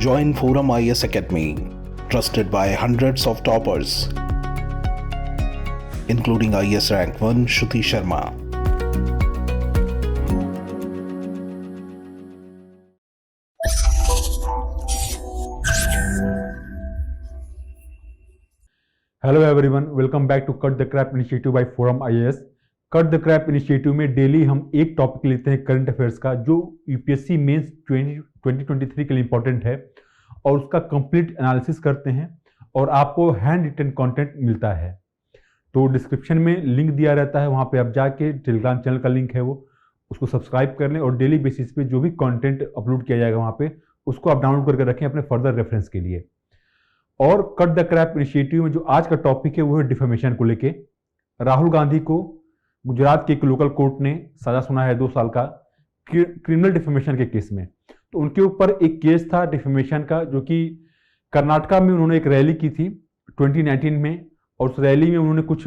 Join Forum IAS Academy, trusted by hundreds of toppers, including IAS Rank 1 Shruti Sharma. Hello everyone, welcome back to Cut the Crap initiative by Forum IAS. Cut the Crap initiative में daily हम एक topic लेते हैं current affairs का, जो UPSC mains 2023 के लिए important है, और उसका कंप्लीट एनालिसिस करते हैं और आपको हैंड रिटन कंटेंट मिलता है। तो डिस्क्रिप्शन में लिंक दिया रहता है, वहाँ पे आप जाके टेलीग्राम चैनल का लिंक है वो, उसको सब्सक्राइब कर लें और डेली बेसिस पे जो भी कंटेंट अपलोड किया जाएगा वहाँ पे उसको आप डाउनलोड करके रखें अपने फर्दर रेफरेंस के लिए। और कट द क्रैप इनिशिएटिव में जो आज का टॉपिक है वो है डिफेमेशन को लेके। राहुल गांधी को गुजरात के एक लोकल कोर्ट ने सजा सुना है 2 साल का क्रिमिनल डिफेमेशन के केस में। तो उनके ऊपर एक केस था डिफेमेशन का, जो कि कर्नाटका में उन्होंने एक रैली की थी 2019 में, और उस रैली में उन्होंने कुछ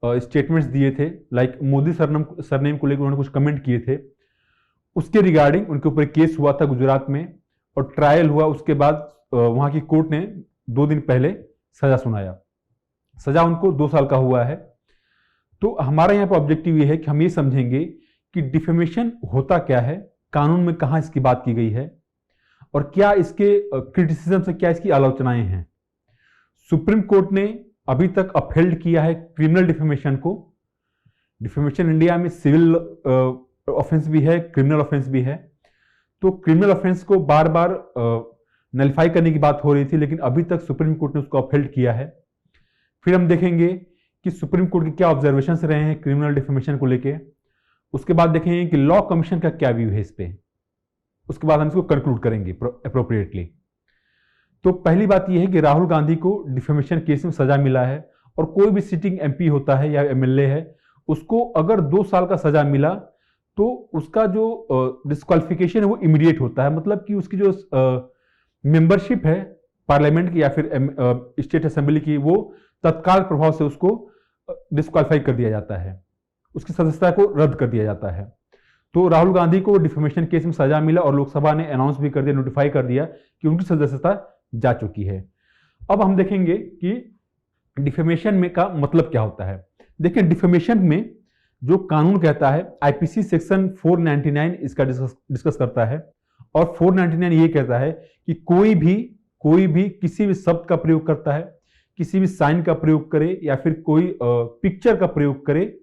स्टेटमेंट्स दिए थे, लाइक मोदी सरनेम को लेकर उन्होंने कुछ कमेंट किए थे। उसके रिगार्डिंग उनके ऊपर केस हुआ था गुजरात में और ट्रायल हुआ। उसके बाद वहां की कोर्ट ने 2 दिन पहले सजा सुनाया। सजा उनको 2 साल का हुआ है। तो हमारा यहाँ पर ऑब्जेक्टिव ये है कि हम ये समझेंगे कि डिफेमेशन होता क्या है, कानून में कहाँ इसकी बात की गई है, और क्या इसके क्रिटिसिज्म से क्या इसकी आलोचनाएं हैं। सुप्रीम कोर्ट ने अभी तक अपहेल्ड किया है क्रिमिनल डिफेमेशन को। डिफेमेशन इंडिया में सिविल ऑफेंस भी है, क्रिमिनल ऑफेंस भी है। तो क्रिमिनल ऑफेंस को बार बार नलिफाई करने की बात हो रही थी, लेकिन अभी तक सुप्रीम कोर्ट ने उसको अपहेल्ड किया है। फिर हम देखेंगे कि सुप्रीम कोर्ट के क्या ऑब्जर्वेशंस रहे हैं क्रिमिनल डिफेमेशन को लेके। उसके बाद देखेंगे कि लॉ कमीशन का क्या व्यू है इस पे। उसके बाद हम इसको कंक्लूड करेंगे अप्रोप्रिएटली। तो पहली बात यह है कि राहुल गांधी को डिफेमेशन केस में सजा मिला है, और कोई भी सिटिंग एमपी होता है या एमएलए है, उसको अगर 2 साल का सजा मिला तो उसका जो डिस्क्वालिफिकेशन है वो इमीडिएट होता है। मतलब कि उसकी जो मेंबरशिप है पार्लियामेंट की या फिर स्टेट असेंबली की, वो तत्काल प्रभाव से उसको डिस्क्वालीफाई कर दिया जाता है, उसकी सदस्यता को रद्द कर दिया जाता है। तो राहुल गांधी को डिफेमेशन केस में सजा मिला और लोकसभा ने अनाउंस भी कर दिया, नोटिफाई कर दिया कि उनकी सदस्यता जा चुकी है। अब हम देखेंगे कि डिफेमेशन में का मतलब क्या होता है। देखिए, डिफेमेशन में जो कानून कहता है, आईपीसी सेक्शन 499 इसका डिस्कस करता है, और 499 ये कहता है कि कोई भी किसी भी शब्द का प्रयोग करता है, किसी भी साइन का प्रयोग करे या फिर कोई पिक्चर का प्रयोग करे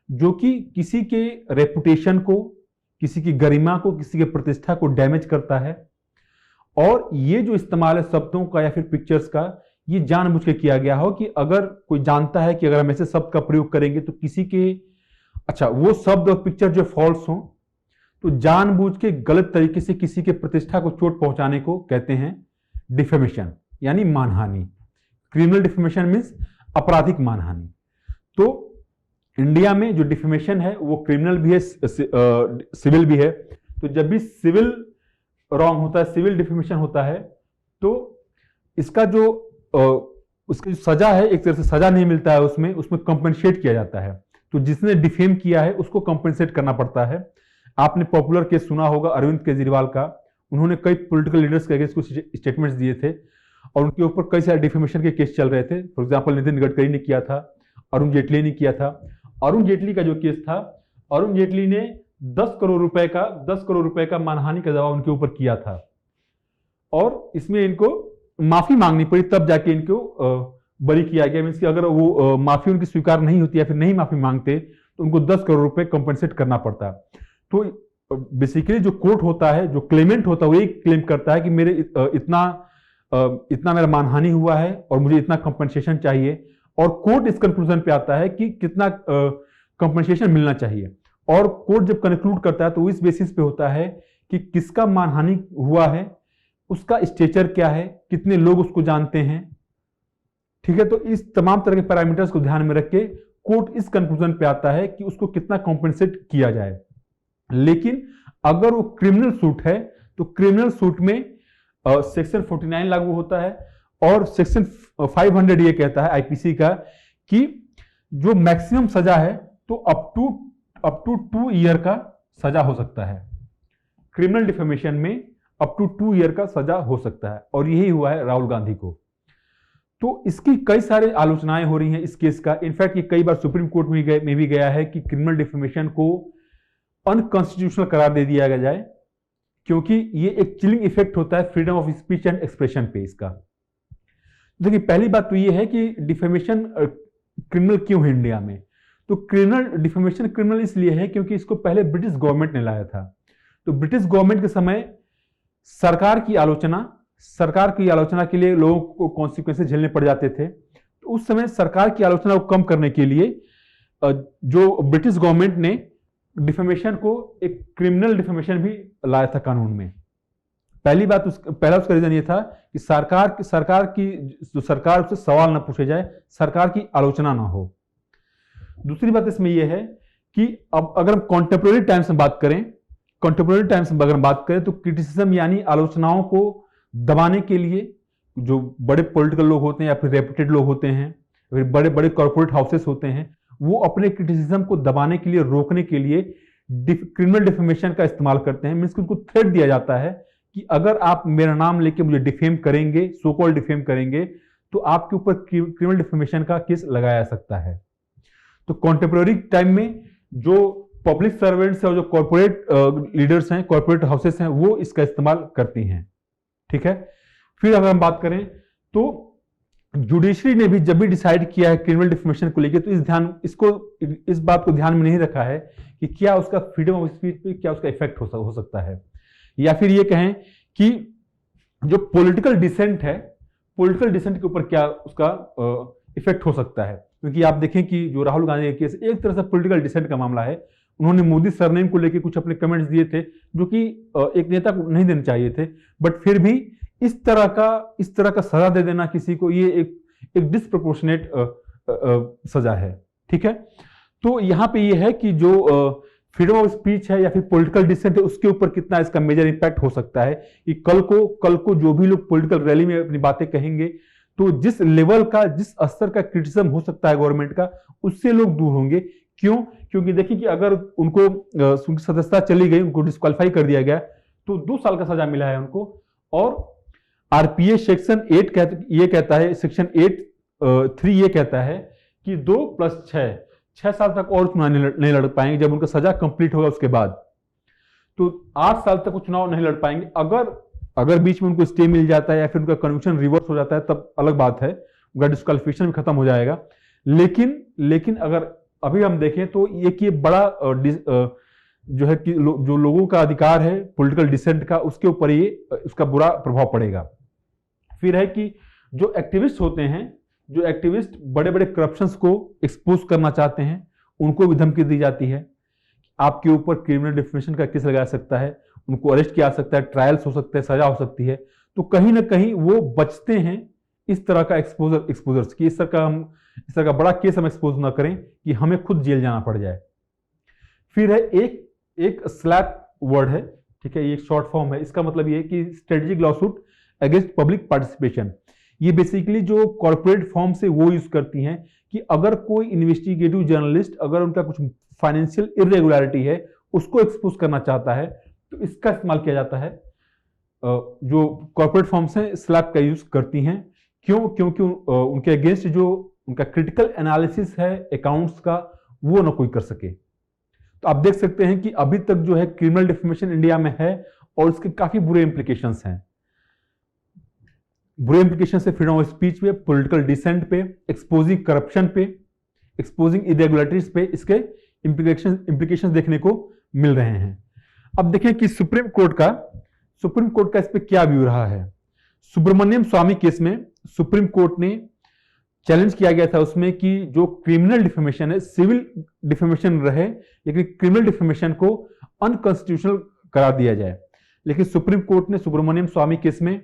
जो कि किसी के रेपुटेशन को, किसी की गरिमा को, किसी के प्रतिष्ठा को डैमेज करता है। और ये जो इस्तेमाल है शब्दों का या फिर पिक्चर्स का, ये जानबूझ के किया गया हो कि अगर कोई जानता है कि अगर हम ऐसे शब्द का प्रयोग करेंगे तो किसी के वो शब्द और पिक्चर जो फॉल्स हो, तो जानबूझ के गलत तरीके से किसी के प्रतिष्ठा को चोट पहुंचाने को कहते हैं डिफेमेशन, यानी मानहानि। क्रिमिनल डिफेमेशन मीन्स आपराधिक मानहानि। तो इंडिया में जो डिफेमेशन है वो क्रिमिनल भी है, सिविल भी है। तो जब भी सिविल रॉन्ग होता है, सिविल डिफेमेशन होता है, तो इसका जो उसकी सजा है, एक तरह से सजा नहीं मिलता है, उसमें कंपेंसेट किया जाता है। तो जिसने डिफेम किया है उसको कंपेंसेट करना पड़ता है। आपने पॉपुलर केस सुना होगा अरविंद केजरीवाल का। उन्होंने कई पॉलिटिकल लीडर्स के अगेंस्ट कुछ स्टेटमेंट्स दिए थे और उनके ऊपर कई सारे डिफेमेशन के केस चल रहे थे। फॉर एग्जांपल नितिन गडकरी ने किया था, अरुण जेटली ने किया था। अरुण जेटली का जो केस था, अरुण जेटली ने 10 करोड़ रुपए का मानहानि का दावा उनके ऊपर किया था, और इसमें इनको माफी मांगनी पड़ी, तब जाके इनको बरी किया गया। मीन्स कि अगर वो माफी उनकी स्वीकार नहीं होती या फिर नहीं माफी मांगते तो उनको 10 करोड़ रुपए कंपनसेट करना पड़ता। तो बेसिकली जो कोर्ट होता है, जो क्लेमेंट होता है, वो एक क्लेम करता है कि मेरे इतना मेरा मानहानि हुआ है और मुझे इतना कंपनसेशन चाहिए, और कोर्ट इस कंक्लूजन पे आता है कि कितना कंपनसेशन मिलना चाहिए। और कोर्ट जब कंक्लूड करता है तो इस बेसिस पे होता है कि किसका मानहानि हुआ है, उसका स्टेचर क्या है, कितने लोग उसको जानते हैं। ठीक है, तो इस तमाम तरह के पैरामीटर्स को ध्यान में रख के कोर्ट इस कंक्लूजन पे आता है कि उसको कितना कॉम्पेंसेट किया जाए। लेकिन अगर वो क्रिमिनल सूट है तो क्रिमिनल सूट में सेक्शन 49 लागू होता है, और सेक्शन 500 ये कहता है आईपीसी का कि जो मैक्सिमम सजा है तो अप टू 2 ईयर का सजा हो सकता है। क्रिमिनल डिफेमेशन में अप टू 2 ईयर का सजा हो सकता है, और यही हुआ है राहुल गांधी को। तो इसकी कई सारे आलोचनाएं हो रही हैं इस केस का। इनफैक्ट ये कई बार सुप्रीम कोर्ट में भी गया है कि क्रिमिनल डिफेमेशन को अनकॉन्स्टिट्यूशनल करार दे दिया जाए, क्योंकि ये एक चिलिंग इफेक्ट होता है freedom of speech and expression पे इसका। देखिए, पहली बात तो ये है कि डिफेमेशन क्रिमिनल क्यों है इंडिया में। तो डिफेमेशन क्रिमिनल इसलिए है क्योंकि इसको पहले ब्रिटिश गवर्नमेंट ने लाया था। तो ब्रिटिश गवर्नमेंट के समय सरकार की आलोचना के लिए लोगों को कॉन्सिक्वेंसेस झेलने पड़ जाते थे। तो उस समय सरकार की आलोचना को कम करने के लिए जो ब्रिटिश गवर्नमेंट ने डिफेमेशन को एक क्रिमिनल डिफेमेशन भी लाया था कानून में। पहला उसका रीजन ये था कि सरकार उससे सवाल ना पूछे जाए, सरकार की आलोचना ना हो। दूसरी बात इसमें यह है कि अब अगर हम कॉन्टेम्पोरेरी टाइम्स में बात करें तो क्रिटिसिज्म यानी आलोचनाओं को दबाने के लिए जो बड़े पॉलिटिकल लोग होते हैं या फिर रेपुटेड लोग होते हैं, फिर बड़े बड़े कॉर्पोरेट हाउसेस होते हैं, वो अपने क्रिटिसिज्म को दबाने के लिए, रोकने के लिए क्रिमिनल डिफेमेशन का इस्तेमाल करते हैं। मींस उनको थ्रेट दिया जाता है कि अगर आप मेरा नाम लेके मुझे डिफेम करेंगे, सो कॉल्ड डिफेम करेंगे, तो आपके ऊपर क्रिमिनल डिफेमेशन का केस लगाया जा सकता है। तो कॉन्टेम्पोरेरी टाइम में जो पब्लिक सर्वेंट्स और जो कॉर्पोरेट लीडर्स हैं, कॉर्पोरेट हाउसेस हैं, वो इसका इस्तेमाल करती हैं। ठीक है। फिर अगर हम बात करें तो जुडिशरी ने भी जब भी डिसाइड किया है क्रिमिनल डिफेमेशन को लेकर, तो इस बात को ध्यान में नहीं रखा है कि क्या उसका फ्रीडम ऑफ स्पीच पे क्या उसका इफेक्ट हो सकता है, या फिर ये कहें कि जो पॉलिटिकल डिसेंट के ऊपर क्या उसका इफेक्ट हो सकता है। क्योंकि आप देखें कि जो राहुल गांधी का केस एक तरह से पॉलिटिकल डिसेंट का मामला है। उन्होंने मोदी सरनेम को लेकर कुछ अपने कमेंट्स दिए थे जो कि एक नेता को नहीं देने चाहिए थे, बट फिर भी इस तरह का सजा दे देना किसी को, ये एक डिस्प्रोपोर्शनेट सजा है। ठीक है। तो यहां पे ये है कि जो फ्रीडम ऑफ स्पीच है या फिर पॉलिटिकल डिसेंट है, उसके ऊपर कितना इसका मेजर इंपैक्ट हो सकता है कि कल को जो भी लोग पॉलिटिकल रैली में अपनी बातें कहेंगे, तो जिस लेवल का, जिस स्तर का क्रिटिसिज्म हो सकता है गवर्नमेंट का, उससे लोग दूर होंगे। क्यों? क्योंकि देखिए कि अगर उनको सदस्यता चली गई, उनको डिस्क्वालीफाई कर दिया गया, तो 2 साल का सजा मिला है उनको। और आरपीए सेक्शन 8 ये कहता है, सेक्शन 8(3) ये कहता है कि 2+6 साल तक और चुनाव नहीं लड़ पाएंगे जब उनका सजा कंप्लीट होगा उसके बाद। तो 8 साल तक वो चुनाव नहीं लड़ पाएंगे। अगर बीच में उनको स्टे मिल जाता है या फिर उनका कन्विक्शन रिवर्स हो जाता है, तब अलग बात है, उनका डिस्क्वालिफिकेशन भी खत्म हो जाएगा। लेकिन अगर अभी हम देखें तो ये बड़ा जो है कि जो लोगों का अधिकार है पॉलिटिकल डिसेंट का, उसके ऊपर उसका बुरा प्रभाव पड़ेगा। फिर है कि जो एक्टिविस्ट होते हैं, जो एक्टिविस्ट बड़े बड़े करप्शंस को एक्सपोज करना चाहते हैं, उनको भी धमकी दी जाती है। आपके ऊपर क्रिमिनल डिफेमेशन का केस लगाया सकता है, उनको अरेस्ट किया जा सकता है, ट्रायल्स हो सकते हैं, सजा हो सकती है। तो कहीं ना कहीं वो बचते हैं इस तरह का एक्सपोजर की। इस तरह का बड़ा केस हम एक्सपोज ना करें कि हमें खुद जेल जाना पड़ जाए। फिर है एक स्लैप वर्ड है, ठीक है, ये एक शॉर्ट फॉर्म है। इसका मतलब ये है कि strategic lawsuit against public participation. ये बेसिकली जो कॉर्पोरेट फॉर्म से वो यूज करती हैं कि अगर कोई इन्वेस्टिगेटिव जर्नलिस्ट, अगर उनका कुछ फाइनेंशियल इरेगुलरिटी है, उसको एक्सपोज करना चाहता है, तो इसका इस्तेमाल किया जाता है। जो कॉर्पोरेट फॉर्म्स हैं स्लैप का यूज करती हैं। क्यों? क्योंकि उनके अगेंस्ट जो उनका क्रिटिकल एनालिसिस है अकाउंट्स का, वो ना कोई कर सके। तो आप देख सकते हैं कि अभी तक जो है क्रिमिनल डिफेमेशन इंडिया में है और इसके काफी बुरे इंप्लीकेशंस हैं। बुरे इंप्लीकेशन है फ्रीडम ऑफ स्पीच पे, पॉलिटिकल डिसेंट पे, एक्सपोजिंग करप्शन पे, एक्सपोजिंग इरेगुलरिटीज पे इसके इंप्लीकेशंस देखने को मिल रहे हैं। अब देखें कि सुप्रीम कोर्ट का इस पे क्या व्यू रहा है। सुब्रमण्यम स्वामी केस में सुप्रीम कोर्ट ने चैलेंज किया गया था उसमें कि जो क्रिमिनल डिफेमेशन है, सिविल डिफेमेशन रहे, लेकिन क्रिमिनल डिफेमेशन को अनकॉन्स्टिट्यूशनल करार दिया जाए। लेकिन सुप्रीम कोर्ट ने सुब्रमण्यम स्वामी केस में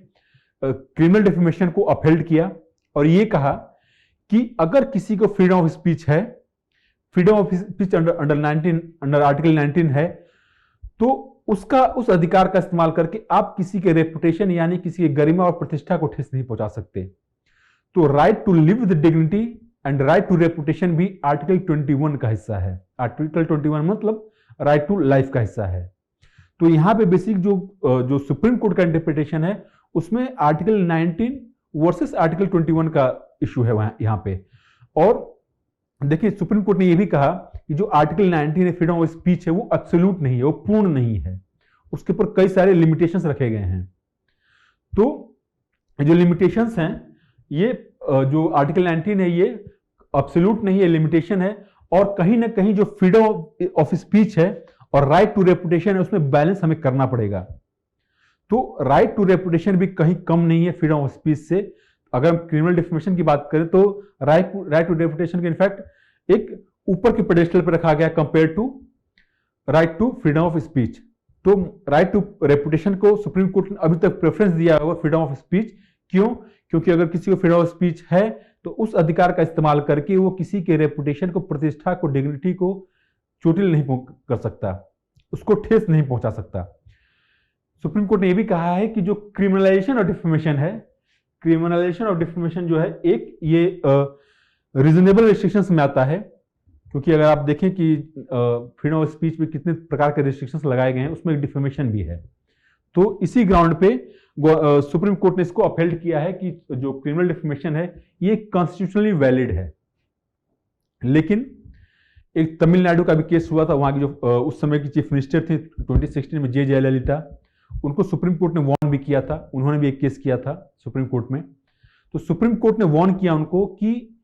क्रिमिनल डिफेमेशन को अपहेल्ड किया और यह कहा कि अगर किसी को फ्रीडम ऑफ स्पीच है, freedom of speech under article 19 है, तो उस अधिकार का इस्तेमाल करके आप किसी के रेपुटेशन यानी किसी के गरिमा और प्रतिष्ठा को ठेस नहीं पहुंचा सकते। तो right to live with dignity and right to reputation भी आर्टिकल 21 का हिस्सा है। आर्टिकल 21 मतलब राइट टू लाइफ का हिस्सा है। तो यहाँ पे बेसिक जो सुप्रीम कोर्ट का इंटरप्रिटेशन है उसमें आर्टिकल 19 वर्सेस आर्टिकल 21 का इशू है वहां यहाँ पे। और देखिए सुप्रीम कोर्ट ने यह भी कहा कि जो आर्टिकल 19 है फ्रीडम ऑफ स्पीच है वो एब्सोल्यूट नहीं है, वो पूर्ण नहीं है, उसके ऊपर कई सारे लिमिटेशंस रखे गए हैं। तो जो लिमिटेशंस हैं ये जो आर्टिकल 19 है ये एब्सोल्यूट नहीं है, लिमिटेशन है, और कहीं ना कहीं जो फ्रीडम ऑफ स्पीच है और राइट टू रेपुटेशन है उसमें बैलेंस हमें करना पड़ेगा। तो राइट टू रेपुटेशन भी कहीं कम नहीं है फ्रीडम ऑफ स्पीच से। अगर हम क्रिमिनल डिफेमेशन की बात करें तो राइट टू रेपुटेशन के इनफैक्ट एक ऊपर के पेडेस्टल पर रखा गया compare to right to freedom of speech. तो राइट टू रेपुटेशन को सुप्रीम कोर्ट ने अभी तक प्रेफरेंस दिया होगा फ्रीडम ऑफ स्पीच। क्यों? क्योंकि अगर किसी को फ्रीडम ऑफ स्पीच है तो उस अधिकार का इस्तेमाल करके वो किसी के रेपुटेशन को, प्रतिष्ठा को, डिग्निटी को चोटिल नहीं कर सकता, उसको ठेस नहीं पहुंचा सकता। सुप्रीम कोर्ट ने यह भी कहा है कि जो क्रिमिनलाइजेशन ऑफ डिफेमेशन है, क्रिमिनलाइजेशन ऑफ डिफेमेशन जो है एक ये रीजनेबल रिस्ट्रिक्शंस में आता है, क्योंकि अगर आप देखें कि फ्रीडम ऑफ स्पीच में कितने प्रकार के रिस्ट्रिक्शंस लगाए गए हैं उसमें एक डिफेमेशन भी है। तो इसी ग्राउंड पे सुप्रीम कोर्ट ने इसको अपहेल्ड किया है कि जो क्रिमिनल डिफेमेशन है ये कॉन्स्टिट्यूशनली वैलिड है। लेकिन एक तमिलनाडु का भी केस हुआ था, वहां की जो उस समय की चीफ मिनिस्टर थी 2016 में जयललिता, उनको सुप्रीम कोर्ट ने वार्न भी किया था, उन्होंने भी एक केस किया था सुप्रीम कोर्ट में। तो सुप्रीम कोर्ट ने वार्न किया उनको कि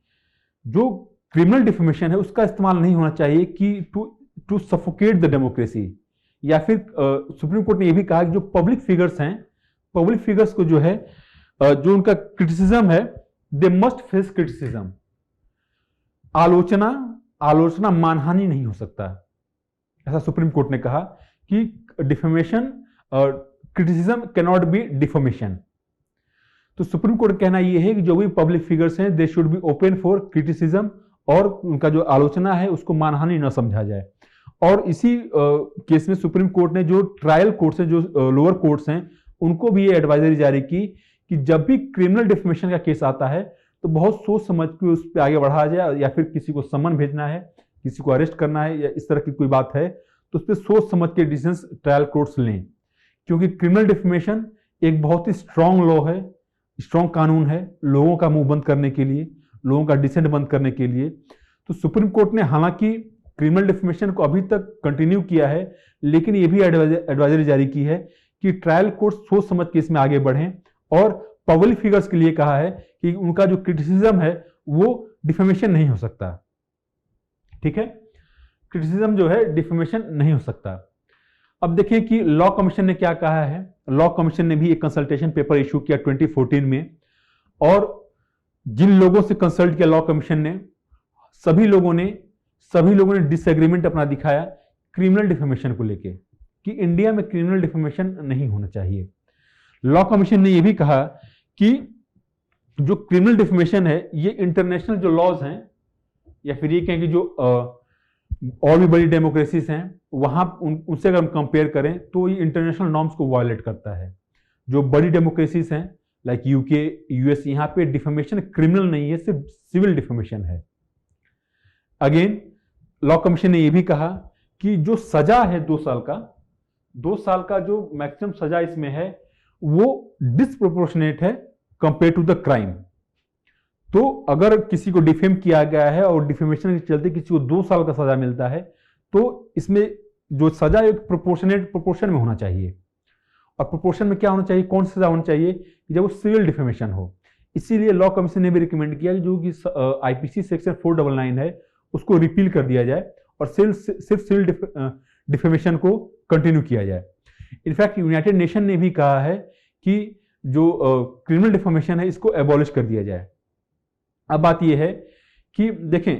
जो क्रिमिनल डिफेमेशन है उसका इस्तेमाल नहीं होना चाहिए कि टू सफोकेट द डेमोक्रेसी, या फिर सुप्रीम कोर्ट ने यह भी कहा कि जो पब्लिक फिगर्स हैं, पब्लिक फिगर्स को जो है जो उनका क्रिटिसिज्म है दे मस्ट फेस क्रिटिसिज्म। आलोचना मानहानि नहीं हो सकता, ऐसा सुप्रीम कोर्ट ने कहा कि डिफेमेशन और criticism can not be defamation. तो सुप्रीम कोर्ट का कहना यह है कि जो भी पब्लिक फिगर्स हैं they should be open for criticism, और उनका जो आलोचना है उसको मानहानि न समझा जाए। और इसी केस में सुप्रीम कोर्ट ने जो ट्रायल कोर्ट्स हैं, जो लोअर कोर्ट्स हैं, उनको भी ये एडवाइजरी जारी की कि जब भी क्रिमिनल डिफेमेशन का केस आता है तो बहुत सोच समझ के उस पर आगे बढ़ाया जाए, या फिर किसी को समन भेजना है, किसी को अरेस्ट करना है, या इस तरह की कोई बात है तो उस पर सोच समझ के डिसीजन ट्रायल कोर्ट्स लें। क्योंकि क्रिमिनल डिफेमेशन एक बहुत ही स्ट्रांग लॉ है, स्ट्रांग कानून है लोगों का मुंह बंद करने के लिए, लोगों का डिसेंट बंद करने के लिए। तो सुप्रीम कोर्ट ने हालांकि क्रिमिनल डिफेमेशन को अभी तक कंटिन्यू किया है, लेकिन यह भी एडवाइजरी जारी की है कि ट्रायल कोर्ट सोच समझ के इसमें आगे बढ़ें, और पब्लिक फिगर्स के लिए कहा है कि उनका जो क्रिटिसिज्म है वो डिफेमेशन नहीं हो सकता। ठीक है, क्रिटिसिज्म जो है डिफेमेशन नहीं हो सकता। अब देखिए कि लॉ कमीशन ने क्या कहा है। लॉ कमीशन ने भी एक कंसल्टेशन पेपर इशू किया 2014 में, और जिन लोगों से कंसल्ट किया लॉ कमीशन ने, सभी लोगों ने डिसएग्रीमेंट अपना दिखाया क्रिमिनल डिफेमेशन को लेके, कि इंडिया में क्रिमिनल डिफेमेशन नहीं होना चाहिए। लॉ कमीशन ने यह भी कहा कि जो क्रिमिनल डिफेमेशन है ये इंटरनेशनल जो लॉज हैं, या फिर ये कहें कि जो और भी बड़ी डेमोक्रेसीज हैं वहां उनसे अगर हम कंपेयर करें तो ये इंटरनेशनल नॉर्म्स को वायलेट करता है। जो बड़ी डेमोक्रेसीज हैं लाइक यूके, यूएस, यहाँ पे डिफेमेशन क्रिमिनल नहीं है, सिर्फ सिविल डिफेमेशन है। अगेन लॉ कमीशन ने यह भी कहा कि जो सजा है 2 साल का जो मैक्सिमम सजा इसमें है वो डिसप्रोपोर्शनेट है कंपेयर टू द क्राइम। तो अगर किसी को डिफेम किया गया है और डिफेमेशन के चलते किसी को 2 साल का सजा मिलता है तो इसमें जो सजा एक प्रोपोर्शन में होना चाहिए। और प्रोपोर्शन में क्या होना चाहिए, कौन सी सजा होनी चाहिए, जब वो सिविल डिफेमेशन हो। इसीलिए लॉ कमीशन ने भी रिकमेंड किया कि जो कि आईपीसी सेक्शन 499 है उसको रिपील कर दिया जाए और सिर्फ सिविल डिफेमेशन को कंटिन्यू किया जाए। इनफैक्ट यूनाइटेड नेशन ने भी कहा है कि जो क्रिमिनल डिफेमेशन है इसको एबॉलिश कर दिया जाए। अब बात यह है कि देखें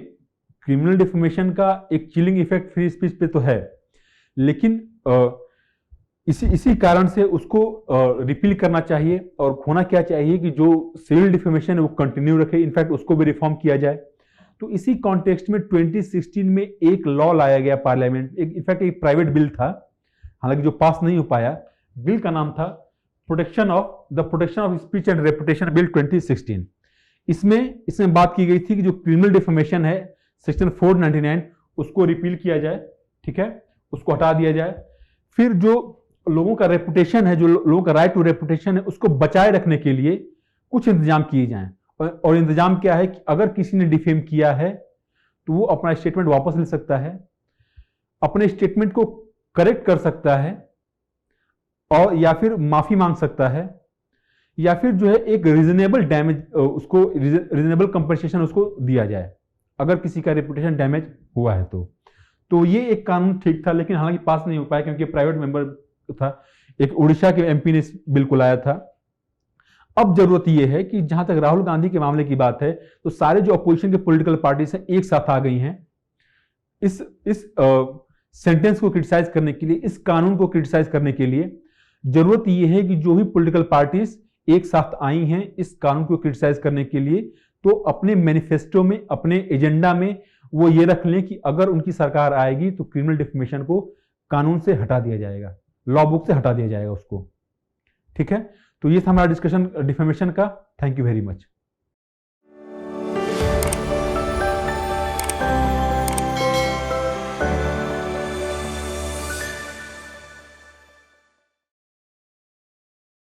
क्रिमिनल डिफेमेशन का एक चिलिंग इफेक्ट फ्री स्पीच पे तो है, लेकिन इसी कारण से उसको रिपील करना चाहिए और होना क्या चाहिए कि जो सिविल डिफेमेशन है वो कंटिन्यू रखे, इनफैक्ट उसको भी रिफॉर्म किया जाए। तो इसी कॉन्टेक्स्ट में 2016 में एक लॉ लाया गया पार्लियामेंट, इनफैक्ट एक प्राइवेट बिल था, हालांकि जो पास नहीं हो पाया। बिल का नाम था protection of speech and reputation bill 2016। इसमें बात की गई थी कि जो क्रिमिनल डिफेमेशन है सेक्शन 499 उसको रिपील किया जाए, ठीक है, उसको हटा दिया जाए। फिर जो लोगों का रेपुटेशन है, जो लोगों का राइट टू रेपुटेशन है, उसको बचाए रखने के लिए कुछ इंतजाम किए जाएं। और इंतजाम क्या है कि अगर किसी ने डिफेम किया है तो वो अपना स्टेटमेंट वापस ले सकता है, अपने स्टेटमेंट को करेक्ट कर सकता है, और या फिर माफी मांग सकता है, या फिर जो है एक रीजनेबल डैमेज, उसको रीजनेबल कंपनसेशन उसको दिया जाए अगर किसी का रेपुटेशन डैमेज हुआ है तो ये एक कानून ठीक था, लेकिन हालांकि पास नहीं हो पाया क्योंकि प्राइवेट मेंबर था। एक उड़ीसा के एमपी ने इस बिल को लाया था। अब जरूरत यह है कि जहां तक राहुल गांधी के मामले की बात है तो सारे जो अपोजिशन के पॉलिटिकल पार्टीज हैं एक साथ आ गई हैं इस सेंटेंस को क्रिटिसाइज करने के लिए, इस कानून को क्रिटिसाइज करने के लिए। जरूरत यह है कि जो भी पॉलिटिकल पार्टीज एक साथ आई हैं इस कानून को क्रिटिसाइज करने के लिए, तो अपने मैनिफेस्टो में, अपने एजेंडा में वो ये रख लें कि अगर उनकी सरकार आएगी तो क्रिमिनल डिफेमेशन को कानून से हटा दिया जाएगा, लॉ बुक से हटा दिया जाएगा उसको। ठीक है, तो ये था हमारा डिस्कशन डिफेमेशन का। Thank you very much.